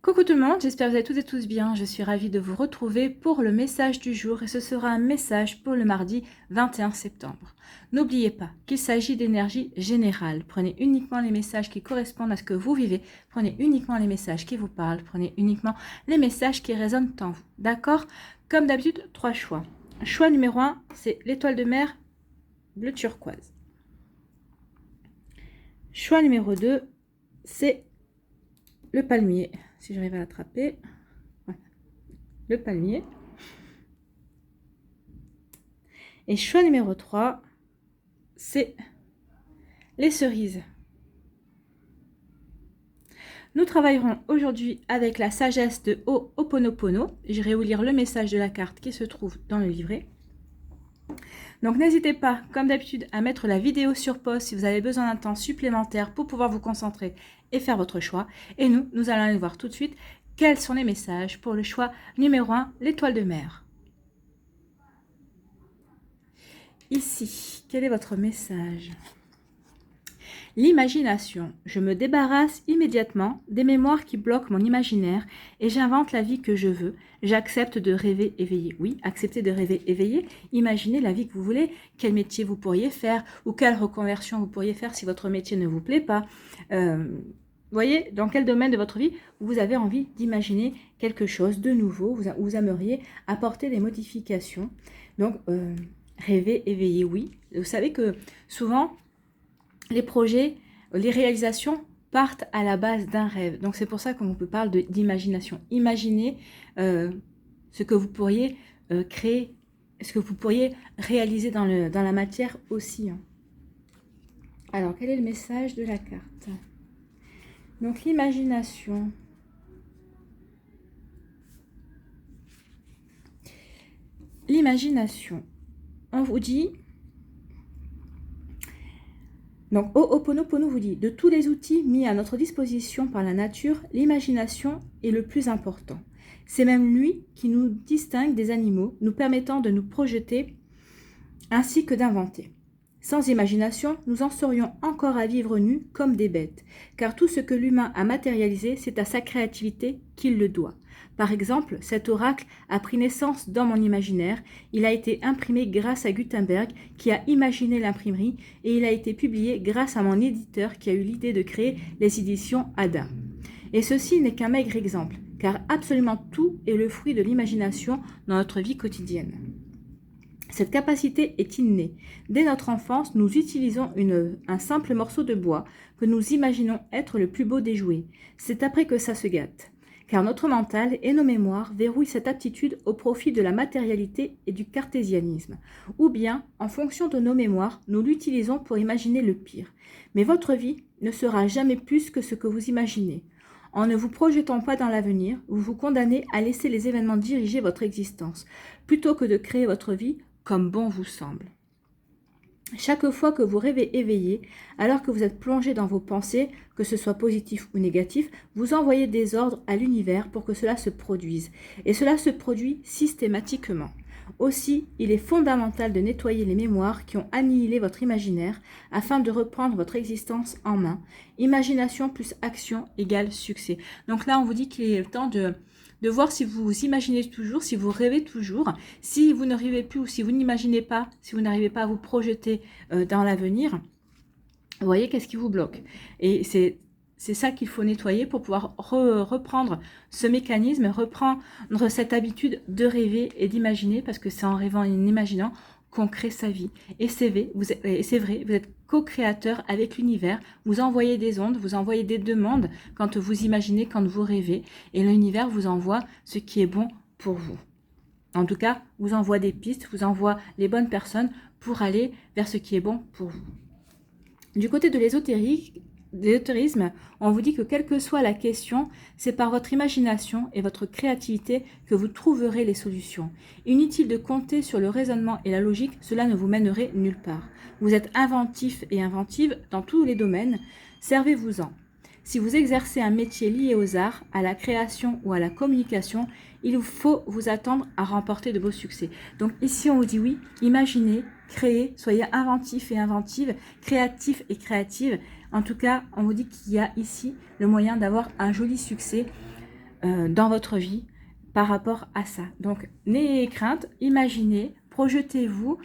Coucou tout le monde, j'espère que vous allez toutes et tous bien. Je suis ravie de vous retrouver pour le message du jour et ce sera un message pour le mardi 21 septembre. N'oubliez pas qu'il s'agit d'énergie générale. Prenez uniquement les messages qui correspondent à ce que vous vivez. Prenez uniquement les messages qui vous parlent. Prenez uniquement les messages qui résonnent en vous. D'accord? Comme d'habitude, 3 choix. Choix numéro 1, c'est l'étoile de mer bleu turquoise. Choix numéro 2, c'est le palmier. Si j'arrive à l'attraper, voilà. Le palmier. Et choix numéro 3, c'est les cerises. Nous travaillerons aujourd'hui avec la sagesse de Ho'oponopono. J'irai vous lire le message de la carte qui se trouve dans le livret. Donc n'hésitez pas, comme d'habitude, à mettre la vidéo sur pause si vous avez besoin d'un temps supplémentaire pour pouvoir vous concentrer et faire votre choix. Et nous allons aller voir tout de suite quels sont les messages pour le choix numéro 1, l'étoile de mer. Ici, quel est votre message? L'imagination. Je me débarrasse immédiatement des mémoires qui bloquent mon imaginaire et j'invente la vie que je veux. J'accepte de rêver éveillé. Oui, acceptez de rêver éveillé. Imaginez la vie que vous voulez, quel métier vous pourriez faire ou quelle reconversion vous pourriez faire si votre métier ne vous plaît pas. Voyez, dans quel domaine de votre vie vous avez envie d'imaginer quelque chose de nouveau, vous aimeriez apporter des modifications. Donc, rêver éveillé, oui. Vous savez que souvent, les projets, les réalisations partent à la base d'un rêve. Donc, c'est pour ça qu'on peut parler d'imagination. Imaginez ce que vous pourriez créer, ce que vous pourriez réaliser dans la matière aussi. Hein. Alors, quel est le message de la carte ? Donc, l'imagination. L'imagination. On vous dit... Donc, Ho'oponopono vous dit, de tous les outils mis à notre disposition par la nature, l'imagination est le plus important. C'est même lui qui nous distingue des animaux, nous permettant de nous projeter ainsi que d'inventer. Sans imagination, nous en serions encore à vivre nus comme des bêtes, car tout ce que l'humain a matérialisé, c'est à sa créativité qu'il le doit. Par exemple, cet oracle a pris naissance dans mon imaginaire, il a été imprimé grâce à Gutenberg qui a imaginé l'imprimerie et il a été publié grâce à mon éditeur qui a eu l'idée de créer les éditions Ada. Et ceci n'est qu'un maigre exemple, car absolument tout est le fruit de l'imagination dans notre vie quotidienne. Cette capacité est innée. Dès notre enfance, nous utilisons un simple morceau de bois que nous imaginons être le plus beau des jouets. C'est après que ça se gâte. Car notre mental et nos mémoires verrouillent cette aptitude au profit de la matérialité et du cartésianisme. Ou bien, en fonction de nos mémoires, nous l'utilisons pour imaginer le pire. Mais votre vie ne sera jamais plus que ce que vous imaginez. En ne vous projetant pas dans l'avenir, vous vous condamnez à laisser les événements diriger votre existence, plutôt que de créer votre vie comme bon vous semble. Chaque fois que vous rêvez éveillé, alors que vous êtes plongé dans vos pensées, que ce soit positif ou négatif, vous envoyez des ordres à l'univers pour que cela se produise. Et cela se produit systématiquement. Aussi, il est fondamental de nettoyer les mémoires qui ont annihilé votre imaginaire afin de reprendre votre existence en main. Imagination plus action égale succès. Donc là, on vous dit qu'il est le temps de voir si vous imaginez toujours, si vous rêvez toujours, si vous ne rêvez plus ou si vous n'imaginez pas, si vous n'arrivez pas à vous projeter dans l'avenir, vous voyez qu'est-ce qui vous bloque. Et c'est ça qu'il faut nettoyer pour pouvoir reprendre ce mécanisme, reprendre cette habitude de rêver et d'imaginer, parce que c'est en rêvant et en imaginant qu'on crée sa vie. Et c'est vrai, vous êtes co-créateur avec l'univers, vous envoyez des ondes, vous envoyez des demandes quand vous imaginez, quand vous rêvez, et l'univers vous envoie ce qui est bon pour vous. En tout cas, vous envoie des pistes, vous envoie les bonnes personnes pour aller vers ce qui est bon pour vous. Du côté de l'ésotérisme, on vous dit que quelle que soit la question, c'est par votre imagination et votre créativité que vous trouverez les solutions. Inutile de compter sur le raisonnement et la logique, cela ne vous mènerait nulle part. Vous êtes inventif et inventive dans tous les domaines, servez-vous-en. Si vous exercez un métier lié aux arts, à la création ou à la communication, il faut vous attendre à remporter de beaux succès. Donc ici, on vous dit oui, imaginez, créez, soyez inventif et inventive, créatif et créative. En tout cas, on vous dit qu'il y a ici le moyen d'avoir un joli succès dans votre vie par rapport à ça. Donc, n'ayez crainte, imaginez, projetez-vous,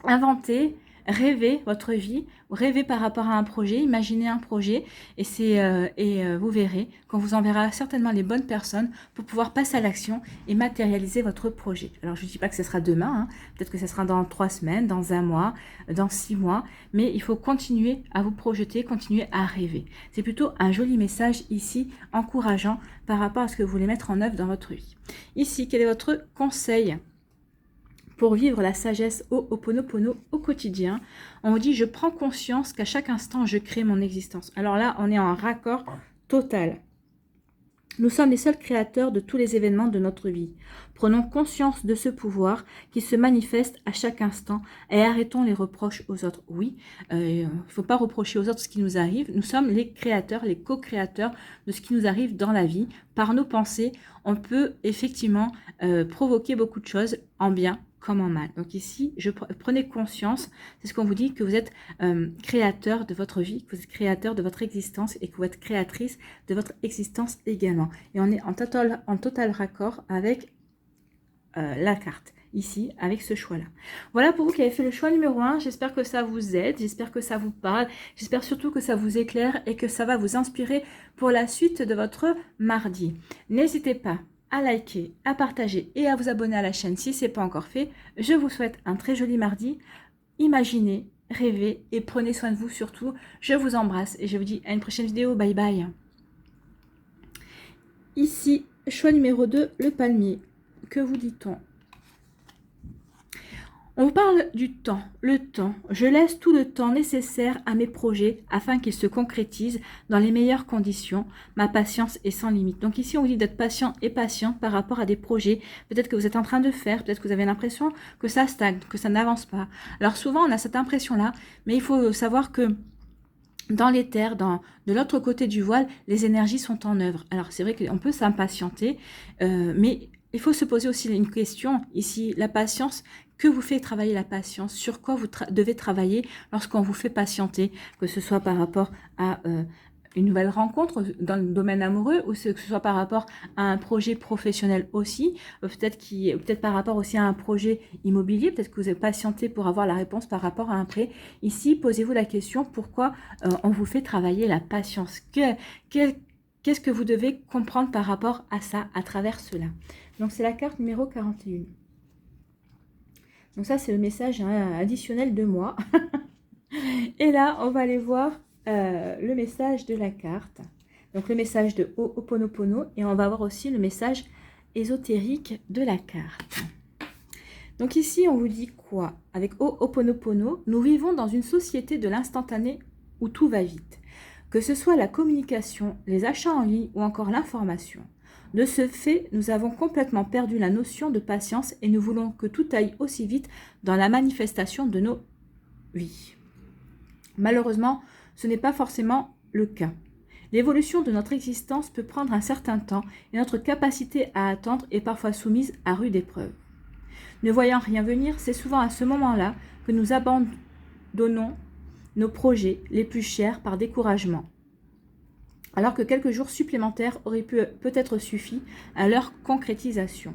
inventez, rêvez votre vie, rêvez par rapport à un projet, imaginez un projet et vous verrez qu'on vous enverra certainement les bonnes personnes pour pouvoir passer à l'action et matérialiser votre projet. Alors je ne dis pas que ce sera demain, hein, peut-être que ce sera dans 3 semaines, dans 1 mois, dans 6 mois, mais il faut continuer à vous projeter, continuer à rêver. C'est plutôt un joli message ici, encourageant par rapport à ce que vous voulez mettre en œuvre dans votre vie. Ici, quel est votre conseil pour vivre la sagesse Ho'oponopono au quotidien? On vous dit, je prends conscience qu'à chaque instant, je crée mon existence. Alors là, on est en raccord total. Nous sommes les seuls créateurs de tous les événements de notre vie. Prenons conscience de ce pouvoir qui se manifeste à chaque instant et arrêtons les reproches aux autres. Oui, il ne faut pas reprocher aux autres ce qui nous arrive. Nous sommes les créateurs, les co-créateurs de ce qui nous arrive dans la vie. Par nos pensées, on peut effectivement provoquer beaucoup de choses en bien comme en mal. Donc ici, prenez conscience, c'est ce qu'on vous dit, que vous êtes créateur de votre vie, que vous êtes créateur de votre existence et que vous êtes créatrice de votre existence également. Et on est en total raccord avec la carte, ici, avec ce choix-là. Voilà pour vous qui avez fait le choix numéro 1. J'espère que ça vous aide, j'espère que ça vous parle, j'espère surtout que ça vous éclaire et que ça va vous inspirer pour la suite de votre mardi. N'hésitez pas à liker, à partager et à vous abonner à la chaîne si ce n'est pas encore fait. Je vous souhaite un très joli mardi. Imaginez, rêvez et prenez soin de vous surtout. Je vous embrasse et je vous dis à une prochaine vidéo. Bye bye. Ici, choix numéro 2, le palmier. Que vous dit-on? On vous parle du temps, le temps. Je laisse tout le temps nécessaire à mes projets afin qu'ils se concrétisent dans les meilleures conditions. Ma patience est sans limite. Donc ici, on vous dit d'être patient et patient par rapport à des projets. Peut-être que vous êtes en train de faire, peut-être que vous avez l'impression que ça stagne, que ça n'avance pas. Alors souvent, on a cette impression-là, mais il faut savoir que dans les terres, de l'autre côté du voile, les énergies sont en œuvre. Alors c'est vrai qu'on peut s'impatienter, mais il faut se poser aussi une question ici, la patience. Que vous fait travailler la patience? Sur quoi vous devez travailler lorsqu'on vous fait patienter? Que ce soit par rapport à une nouvelle rencontre dans le domaine amoureux ou que ce soit par rapport à un projet professionnel aussi, peut-être par rapport aussi à un projet immobilier, peut-être que vous êtes patienté pour avoir la réponse par rapport à un prêt. Ici, posez-vous la question, pourquoi on vous fait travailler la patience? Qu'est-ce que vous devez comprendre par rapport à ça, à travers cela? Donc, c'est la carte numéro 41. Donc ça, c'est le message additionnel de moi. Et là, on va aller voir le message de la carte. Donc le message de Ho'oponopono. Et on va voir aussi le message ésotérique de la carte. Donc ici, on vous dit quoi? Avec Ho'oponopono, nous vivons dans une société de l'instantané où tout va vite. Que ce soit la communication, les achats en ligne ou encore l'information. De ce fait, nous avons complètement perdu la notion de patience et nous voulons que tout aille aussi vite dans la manifestation de nos vies. Malheureusement, ce n'est pas forcément le cas. L'évolution de notre existence peut prendre un certain temps et notre capacité à attendre est parfois soumise à rude épreuve. Ne voyant rien venir, c'est souvent à ce moment-là que nous abandonnons nos projets les plus chers par découragement, alors que quelques jours supplémentaires auraient peut-être suffi à leur concrétisation.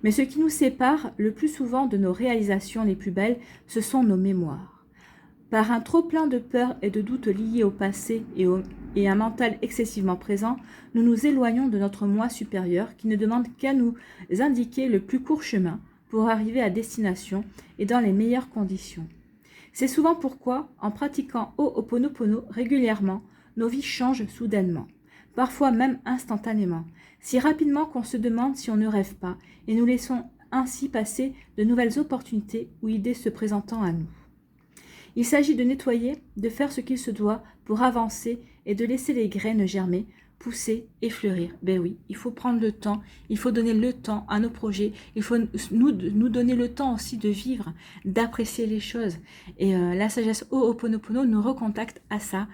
Mais ce qui nous sépare le plus souvent de nos réalisations les plus belles, ce sont nos mémoires. Par un trop-plein de peur et de doutes liés au passé et un mental excessivement présent, nous nous éloignons de notre moi supérieur qui ne demande qu'à nous indiquer le plus court chemin pour arriver à destination et dans les meilleures conditions. C'est souvent pourquoi, en pratiquant Ho'oponopono régulièrement, nos vies changent soudainement, parfois même instantanément, si rapidement qu'on se demande si on ne rêve pas, et nous laissons ainsi passer de nouvelles opportunités ou idées se présentant à nous. Il s'agit de nettoyer, de faire ce qu'il se doit pour avancer et de laisser les graines germer, pousser et fleurir. Ben oui, il faut prendre le temps, il faut donner le temps à nos projets, il faut nous donner le temps aussi de vivre, d'apprécier les choses. Et la sagesse Ho'oponopono nous recontacte à ça,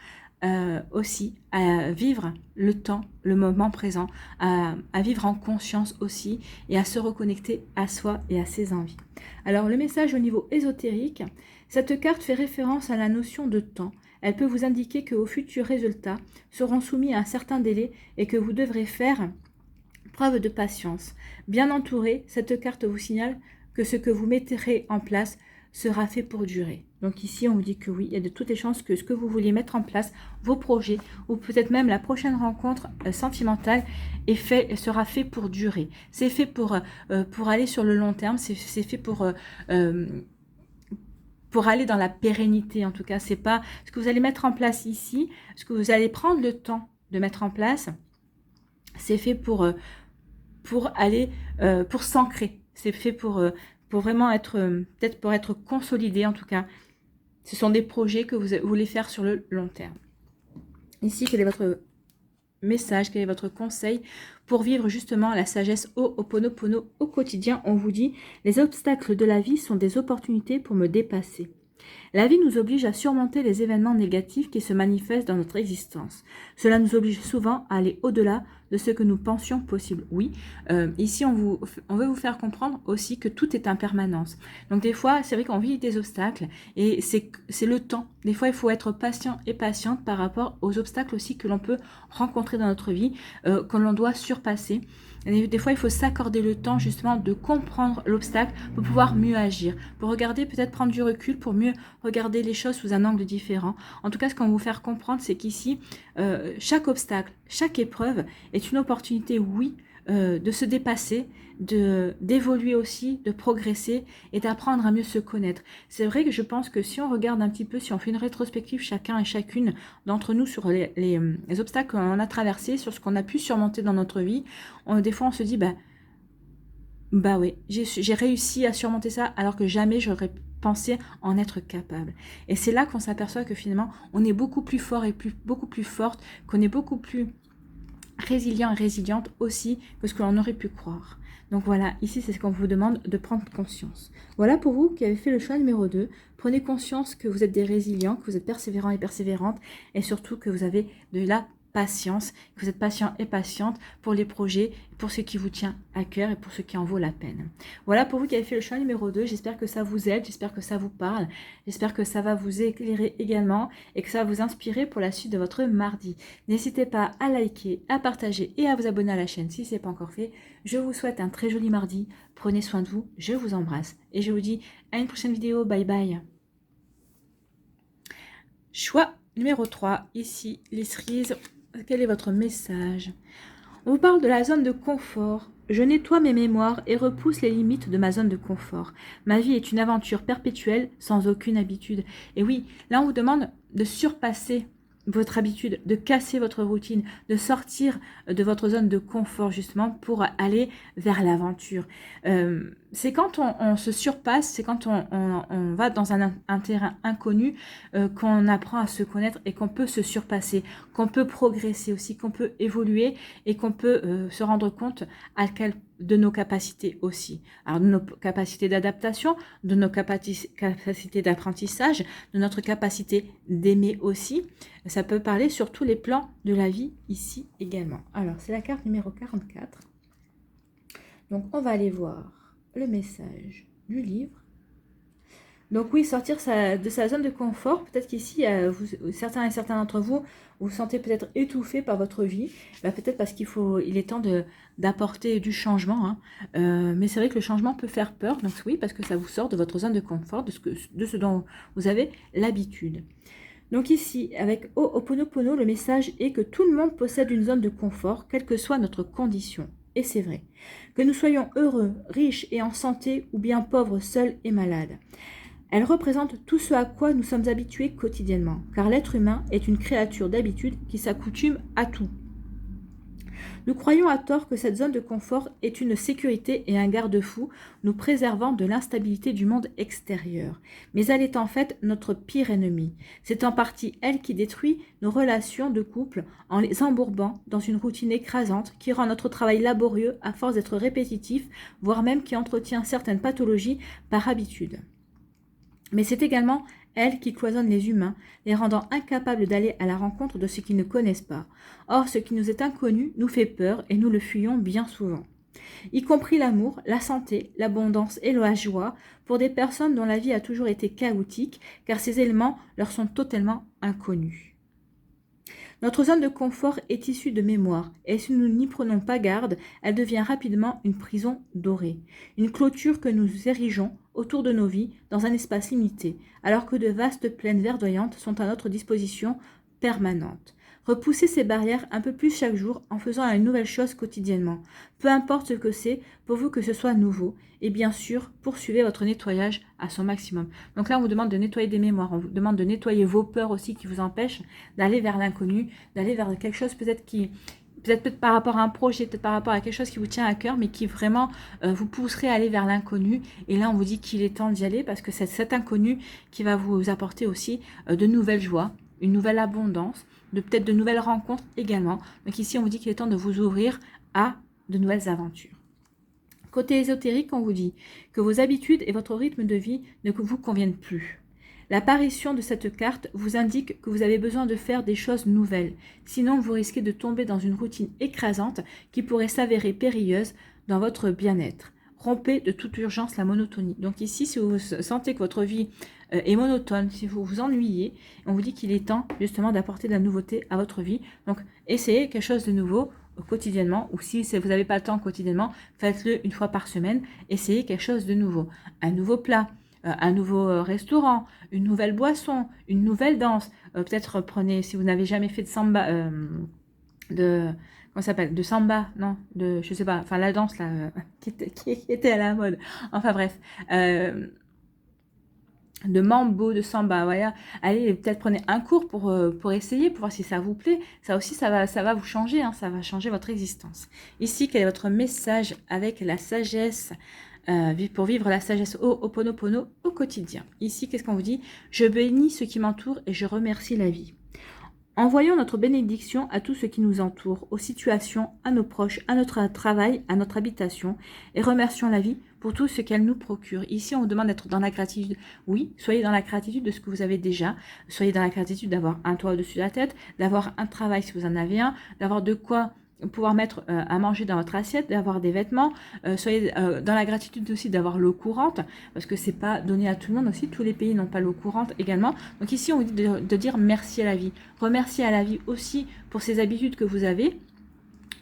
aussi à vivre le temps, le moment présent, à vivre en conscience aussi et à se reconnecter à soi et à ses envies. Alors le message au niveau ésotérique, cette carte fait référence à la notion de temps. Elle peut vous indiquer que vos futurs résultats seront soumis à un certain délai et que vous devrez faire preuve de patience. Bien entouré, cette carte vous signale que ce que vous mettrez en place sera fait pour durer. Donc ici, on vous dit que oui, il y a de toutes les chances que ce que vous vouliez mettre en place, vos projets, ou peut-être même la prochaine rencontre sentimentale, sera fait pour durer. C'est fait pour aller sur le long terme, c'est fait pour aller dans la pérennité. En tout cas, c'est pas ce que vous allez mettre en place ici, ce que vous allez prendre le temps de mettre en place, c'est fait pour aller, pour s'ancrer. C'est fait pour vraiment être, peut-être pour être consolidé en tout cas. Ce sont des projets que vous voulez faire sur le long terme. Ici, quel est votre message, quel est votre conseil pour vivre justement la sagesse Ho'oponopono au quotidien? On vous dit, les obstacles de la vie sont des opportunités pour me dépasser. La vie nous oblige à surmonter les événements négatifs qui se manifestent dans notre existence. Cela nous oblige souvent à aller au-delà de ce que nous pensions possible. Oui, ici on veut vous faire comprendre aussi que tout est impermanence. Donc des fois, c'est vrai qu'on vit des obstacles et c'est le temps. Des fois, il faut être patient et patiente par rapport aux obstacles aussi que l'on peut rencontrer dans notre vie, que l'on doit surpasser. Et des fois, il faut s'accorder le temps justement de comprendre l'obstacle pour pouvoir mieux agir, pour regarder, peut-être prendre du recul, pour mieux regarder les choses sous un angle différent. En tout cas, ce qu'on va vous faire comprendre, c'est qu'ici, chaque obstacle, chaque épreuve est une opportunité, oui, de se dépasser, d'évoluer aussi, de progresser et d'apprendre à mieux se connaître. C'est vrai que je pense que si on regarde un petit peu, si on fait une rétrospective chacun et chacune d'entre nous sur les obstacles qu'on a traversés, sur ce qu'on a pu surmonter dans notre vie, des fois on se dit, bah oui, j'ai réussi à surmonter ça alors que jamais j'aurais pensé en être capable. Et c'est là qu'on s'aperçoit que finalement, on est beaucoup plus fort et beaucoup plus forte, qu'on est beaucoup plus résilient et résiliente aussi que ce que l'on aurait pu croire. Donc voilà, ici c'est ce qu'on vous demande de prendre conscience. Voilà pour vous qui avez fait le choix numéro 2. Prenez conscience que vous êtes des résilients, que vous êtes persévérants et persévérantes et surtout que vous avez de la patience, que vous êtes patient et patiente pour les projets, pour ce qui vous tient à cœur et pour ce qui en vaut la peine. Voilà pour vous qui avez fait le choix numéro 2. J'espère que ça vous aide, j'espère que ça vous parle, j'espère que ça va vous éclairer également et que ça va vous inspirer pour la suite de votre mardi. N'hésitez pas à liker, à partager et à vous abonner à la chaîne si ce n'est pas encore fait. Je vous souhaite un très joli mardi. Prenez soin de vous, je vous embrasse et je vous dis à une prochaine vidéo. Bye bye. Choix numéro 3. Ici, les cerises. Quel est votre message? On vous parle de la zone de confort. Je nettoie mes mémoires et repousse les limites de ma zone de confort. Ma vie est une aventure perpétuelle sans aucune habitude. Et oui, là on vous demande de surpasser votre habitude, de casser votre routine, de sortir de votre zone de confort justement pour aller vers l'aventure. C'est quand on se surpasse, c'est quand on va dans un terrain inconnu qu'on apprend à se connaître et qu'on peut se surpasser, qu'on peut progresser aussi, qu'on peut évoluer et qu'on peut se rendre compte de nos capacités aussi. Alors de nos capacités d'adaptation, de nos capacités d'apprentissage, de notre capacité d'aimer aussi. Ça peut parler sur tous les plans de la vie ici également. Alors c'est la carte numéro 44. Donc on va aller voir le message du livre. Donc oui, sortir de sa zone de confort. Peut-être qu'ici, certains et certains d'entre vous, vous sentez peut-être étouffé par votre vie. Peut-être parce il est temps d'apporter du changement. Mais c'est vrai que le changement peut faire peur. Donc oui, parce que ça vous sort de votre zone de confort, de ce dont vous avez l'habitude. Donc ici, avec Ho'oponopono, le message est que tout le monde possède une zone de confort, quelle que soit notre condition. Et c'est vrai. Que nous soyons heureux, riches et en santé, ou bien pauvres, seuls et malades. Elle représente tout ce à quoi nous sommes habitués quotidiennement, car l'être humain est une créature d'habitude qui s'accoutume à tout. Nous croyons à tort que cette zone de confort est une sécurité et un garde-fou, nous préservant de l'instabilité du monde extérieur. Mais elle est en fait notre pire ennemi. C'est en partie elle qui détruit nos relations de couple en les embourbant dans une routine écrasante qui rend notre travail laborieux à force d'être répétitif, voire même qui entretient certaines pathologies par habitude. Mais c'est également elle qui cloisonne les humains, les rendant incapables d'aller à la rencontre de ce qu'ils ne connaissent pas. Or, ce qui nous est inconnu nous fait peur et nous le fuyons bien souvent. y compris l'amour, la santé, l'abondance et la joie pour des personnes dont la vie a toujours été chaotique, car ces éléments leur sont totalement inconnus. Notre zone de confort est issue de mémoire, et si nous n'y prenons pas garde, elle devient rapidement une prison dorée, une clôture que nous érigeons autour de nos vies dans un espace limité, alors que de vastes plaines verdoyantes sont à notre disposition permanente. Repoussez ces barrières un peu plus chaque jour en faisant une nouvelle chose quotidiennement. Peu importe ce que c'est, pourvu que ce soit nouveau. Et bien sûr, poursuivez votre nettoyage à son maximum. Donc là, on vous demande de nettoyer des mémoires. On vous demande de nettoyer vos peurs aussi qui vous empêchent d'aller vers l'inconnu, d'aller vers quelque chose peut-être qui... Peut-être par rapport à un projet, peut-être par rapport à quelque chose qui vous tient à cœur, mais qui vraiment vous pousserait à aller vers l'inconnu. Et là, on vous dit qu'il est temps d'y aller parce que c'est cet inconnu qui va vous apporter aussi de nouvelles joies, une nouvelle abondance, peut-être de nouvelles rencontres également. Donc ici, on vous dit qu'il est temps de vous ouvrir à de nouvelles aventures. Côté ésotérique, on vous dit que vos habitudes et votre rythme de vie ne vous conviennent plus. L'apparition de cette carte vous indique que vous avez besoin de faire des choses nouvelles. Sinon, vous risquez de tomber dans une routine écrasante qui pourrait s'avérer périlleuse dans votre bien-être. Rompez de toute urgence la monotonie. Donc ici, si vous sentez que votre vie est monotone, si vous vous ennuyez, on vous dit qu'il est temps justement d'apporter de la nouveauté à votre vie. Donc essayez quelque chose de nouveau quotidiennement, ou si vous n'avez pas le temps quotidiennement, faites-le une fois par semaine. Essayez quelque chose de nouveau. Un nouveau plat, un nouveau restaurant, une nouvelle boisson, une nouvelle danse. Peut-être prenez, si vous n'avez jamais fait de samba, comment ça s'appelle, de samba, non, de, je sais pas, enfin la danse là, qui était à la mode. Enfin bref, de mambo, de samba, voilà. Allez, peut-être prenez un cours pour essayer, pour voir si ça vous plaît. Ça aussi, ça va vous changer, hein, ça va changer votre existence. Ici, quel est votre message avec la sagesse pour vivre la sagesse Ho'oponopono au quotidien? Ici, qu'est-ce qu'on vous dit? Je bénis ce qui m'entoure et je remercie la vie. Envoyons notre bénédiction à tout ce qui nous entoure, aux situations, à nos proches, à notre travail, à notre habitation, et remercions la vie pour tout ce qu'elle nous procure. Ici, on vous demande d'être dans la gratitude. Oui, soyez dans la gratitude de ce que vous avez déjà. Soyez dans la gratitude d'avoir un toit au-dessus de la tête, d'avoir un travail si vous en avez un, d'avoir de quoi pouvoir mettre à manger dans votre assiette, d'avoir des vêtements, soyez dans la gratitude aussi d'avoir l'eau courante, parce que c'est pas donné à tout le monde aussi, tous les pays n'ont pas l'eau courante également. Donc ici on vous dit de dire merci à la vie, remercier à la vie aussi pour ces habitudes que vous avez,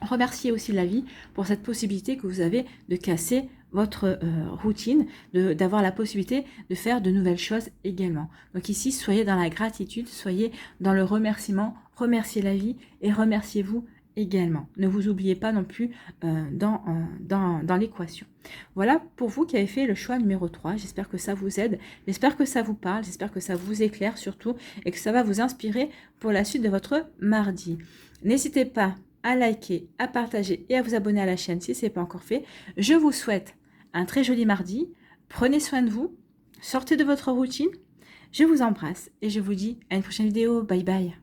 remerciez aussi la vie pour cette possibilité que vous avez de casser votre routine, d'avoir la possibilité de faire de nouvelles choses également. Donc ici, soyez dans la gratitude, soyez dans le remerciement, remerciez la vie et remerciez-vous également. Ne vous oubliez pas non plus dans l'équation. Voilà pour vous qui avez fait le choix numéro 3. J'espère que ça vous aide, j'espère que ça vous parle, j'espère que ça vous éclaire surtout et que ça va vous inspirer pour la suite de votre mardi. N'hésitez pas à liker, à partager et à vous abonner à la chaîne si ce n'est pas encore fait. Je vous souhaite un très joli mardi. Prenez soin de vous, sortez de votre routine. Je vous embrasse et je vous dis à une prochaine vidéo. Bye bye.